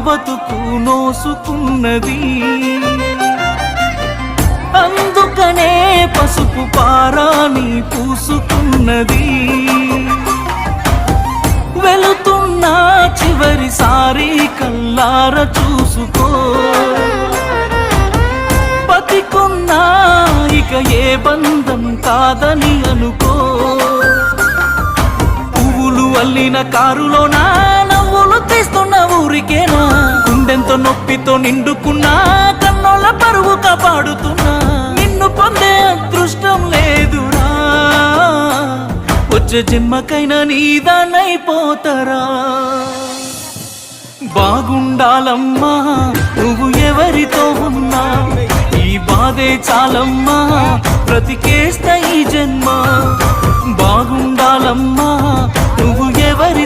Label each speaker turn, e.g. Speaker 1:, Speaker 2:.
Speaker 1: బతుకు నోసుకున్నది. అందుకనే పసుపు పారాని పూసుకున్నది. వెళుతున్నా చివరిసారి కల్లార చూసుకో. బతికున్నా ఇక ఏ బంధం కాదని అనుకో. పువ్వులు అల్లిన కారులోనా నవ్వులు తీస్తున్న ఊరికేనా. గుండెంతో నొప్పితో నిండుకున్నా కన్నోళ్ళ పరువు కాపాడుతున్నా. నిన్ను పొందే అదృష్టం లేదురా, వచ్చే జన్మకైనా నీదానైపోతారా. బాగుండాలమ్మా నువ్వు ఎవరితో ఉన్నా, ఈ బాధే చాలమ్మా బ్రతికేస్తా ఈ జన్మ. బాగుండాలమ్మా నువ్వు ఎవరితో